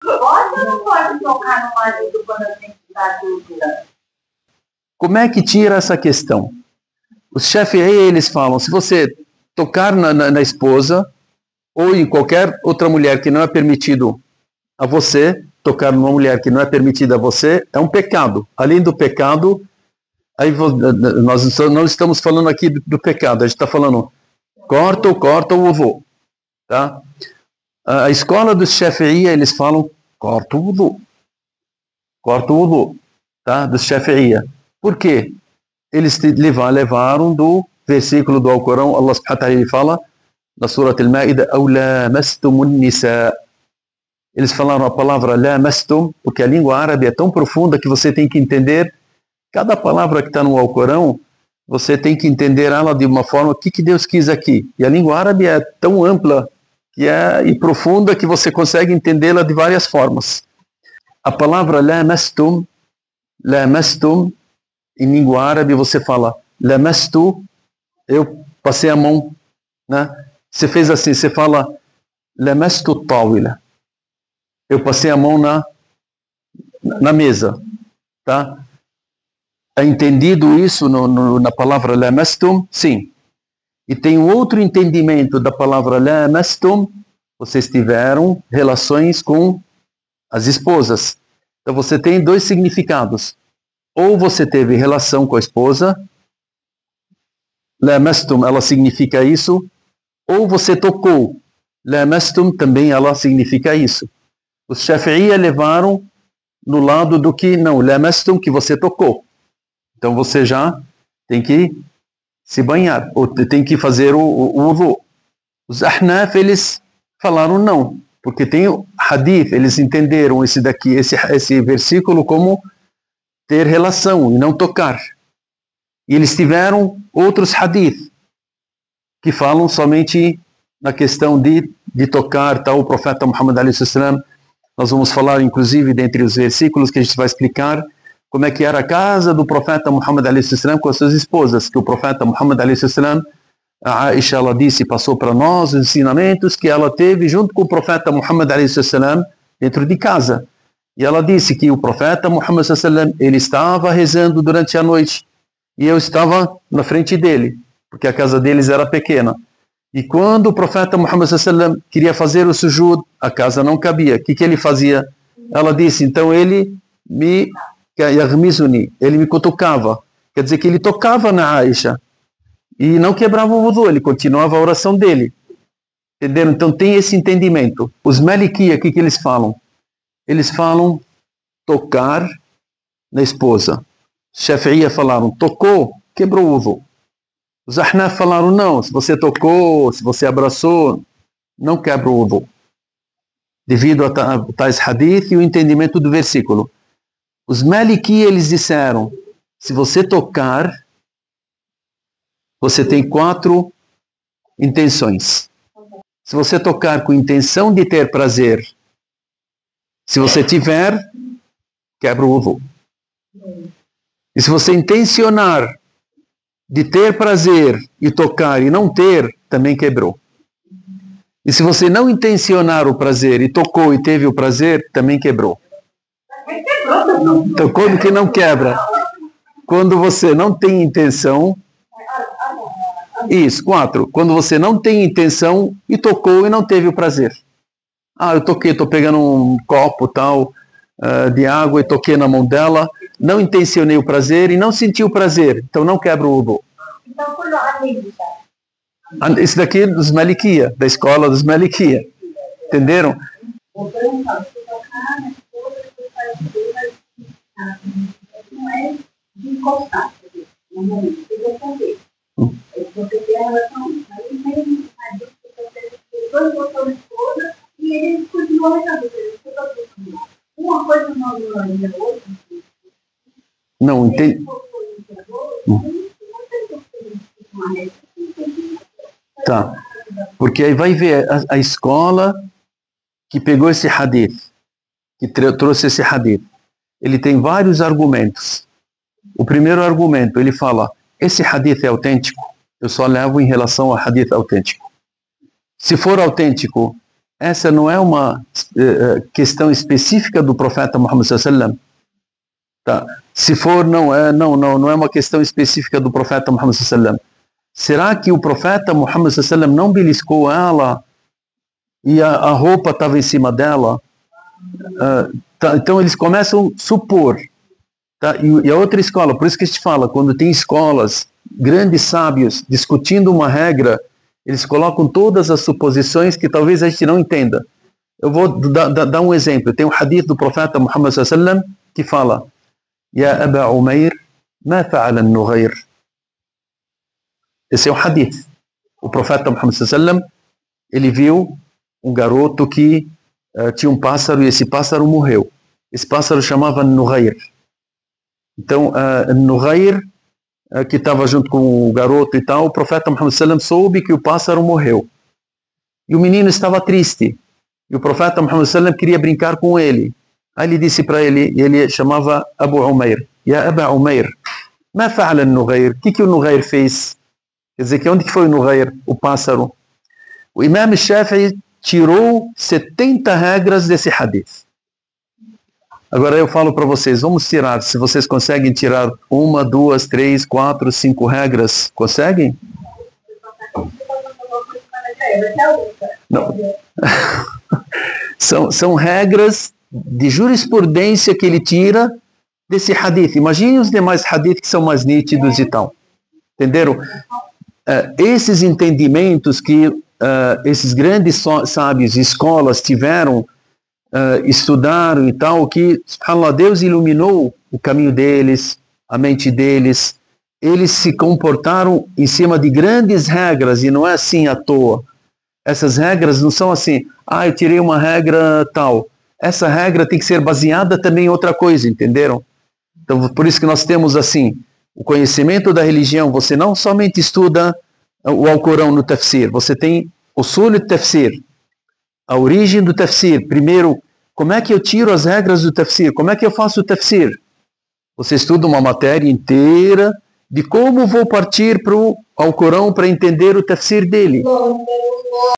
Pode ou não pode tocar no marido quando a gente está dúvida? Como é que tira essa questão? Os Shafi'i, eles falam, se você tocar na esposa ou em qualquer outra mulher que não é permitido a você, tocar numa mulher que não é permitida a você, é um pecado. Além do pecado, aí nós não estamos falando aqui do pecado, a gente está falando corta o wudu, tá? A escola dos Shafi'i, eles falam corta o wudu, tá? Dos Shafi'i. Por quê? Eles levaram do versículo do Alcorão, Allah subhanahu wa ta'ala fala na Surah Al-Ma'ida, أَوْ لَامَسْتُمُ النِّسَاءَ. Eles falaram a palavra lamastum, porque a língua árabe é tão profunda que você tem que entender cada palavra que está no Alcorão, você tem que entender ela de uma forma, o que Deus quis aqui. E a língua árabe é tão ampla e profunda que você consegue entendê-la de várias formas. A palavra lamastum, em língua árabe você fala lamastu, eu passei a mão, né? Você fez assim, você fala lamastu tawila, eu passei a mão na mesa, tá? É entendido isso na palavra lamastum? Sim. E tem outro entendimento da palavra lamastum, vocês tiveram relações com as esposas. Então você tem dois significados. Ou você teve relação com a esposa, lamastum, ela significa isso, ou você tocou, lamastum também ela significa isso. Os Shafi'i levaram no lado do que, não, lamastum, que você tocou. Então você já tem que se banhar, ou tem que fazer o wudu. Os Ahnaf, eles falaram não, porque tem o hadith, eles entenderam esse versículo como ter relação e não tocar. E eles tiveram outros hadith que falam somente na questão de tocar, tal, o profeta Muhammad a.s. Nós vamos falar, inclusive, dentre os versículos que a gente vai explicar como é que era a casa do profeta Muhammad a.s. com as suas esposas, que o profeta Muhammad a.s., a Aisha, ela disse, passou para nós os ensinamentos que ela teve junto com o profeta Muhammad a.s. dentro de casa. E ela disse que o profeta Muhammad a.s., ele estava rezando durante a noite e eu estava na frente dele, porque a casa deles era pequena. E quando o profeta Muhammad a.s. queria fazer o sujud, a casa não cabia. O que ele fazia? Ela disse, então ele me cutucava. Quer dizer que ele tocava na Aisha e não quebrava o wudu, ele continuava a oração dele. Entenderam? Então tem esse entendimento. Os Malikiya, o que eles falam? Eles falam tocar na esposa. Os Shafi'iyya falaram, tocou, quebrou o wudu. Os Ahnaf falaram, não, se você tocou, se você abraçou, não quebra o wudu. Devido a tais hadith e o entendimento do versículo. Os Maliki, eles disseram, se você tocar, você tem 4 intenções. Se você tocar com intenção de ter prazer, se você tiver, quebra o wudu. E se você intencionar de ter prazer e tocar e não ter, também quebrou. E se você não intencionar o prazer e tocou e teve o prazer, também quebrou. Então, quando que não quebra? Quando você não tem intenção. Isso, 4. Quando você não tem intenção e tocou e não teve o prazer. Ah, eu toquei, estou pegando um copo tal de água e toquei na mão dela, não intencionei o prazer e não senti o prazer, então não quebra o wudu. Então, quando a gente... Esse daqui é dos Malikiya, da escola dos Malikiya. Entenderam? Não é de encostar, não é de defender. Você tem a relação, aí tem dois botões todas e ele continua rezando. Uma coisa não é outra. Não, entendi. Tá. Porque aí vai ver a escola que pegou esse hadith, que trouxe esse hadith. Ele tem vários argumentos. O primeiro argumento, ele fala, esse hadith é autêntico? Eu só levo em relação ao hadith autêntico. Se for autêntico, essa não é uma questão específica do profeta Muhammad sallallahu alaihi wasallam. Tá? Se for, não é uma questão específica do profeta Muhammad sallallahu alaihi wasallam. Será que o profeta Muhammad sallallahu alaihi wasallam não beliscou ela e a roupa estava em cima dela? Tá, então eles começam a supor. Tá? E a outra escola, por isso que a gente fala, quando tem escolas, grandes sábios discutindo uma regra, eles colocam todas as suposições que talvez a gente não entenda. Eu vou dar um exemplo. Tem um hadith do profeta Muhammad sallallahu alaihi wasallam que fala: Ya Aba Umair, ma fa'ala an-Nughayr. Esse é o hadith. O profeta Muhammad sallallahu alaihi wasallam, ele viu um garoto que tinha um pássaro e esse pássaro morreu. Esse pássaro chamava Nughayr. Então, Nughayr, que estava junto com o garoto e tal, o profeta Muhammad sallallahu alaihi wasallam soube que o pássaro morreu. E o menino estava triste. E o profeta Muhammad sallallahu alaihi wasallam queria brincar com ele. Aí ele disse para ele, e ele chamava Abu Umair: Ya Aba Umair, ma fa'ala an-Nughayr? O que o Nughayr fez? Quer dizer, onde que foi o Nughayr, o pássaro? O Imam Shafi'i tirou 70 regras desse hadith. Agora eu falo para vocês, vamos tirar, se vocês conseguem tirar 1, 2, 3, 4, 5 regras, conseguem? Não. São regras de jurisprudência que ele tira desse hadith. Imagine os demais hadiths que são mais nítidos e tal. Entenderam? Esses entendimentos que esses grandes sábios e escolas tiveram, estudaram e tal, que, subhanallah, Deus iluminou o caminho deles, a mente deles, eles se comportaram em cima de grandes regras, e não é assim à toa. Essas regras não são assim, eu tirei uma regra tal. Essa regra tem que ser baseada também em outra coisa, entenderam? Então, por isso que nós temos assim, o conhecimento da religião, você não somente estuda o Alcorão no tafsir, você tem o usul al-tafsir, a origem do tafsir. Primeiro, como é que eu tiro as regras do tafsir? Como é que eu faço o tafsir? Você estuda uma matéria inteira de como vou partir para o Alcorão para entender o tafsir dele.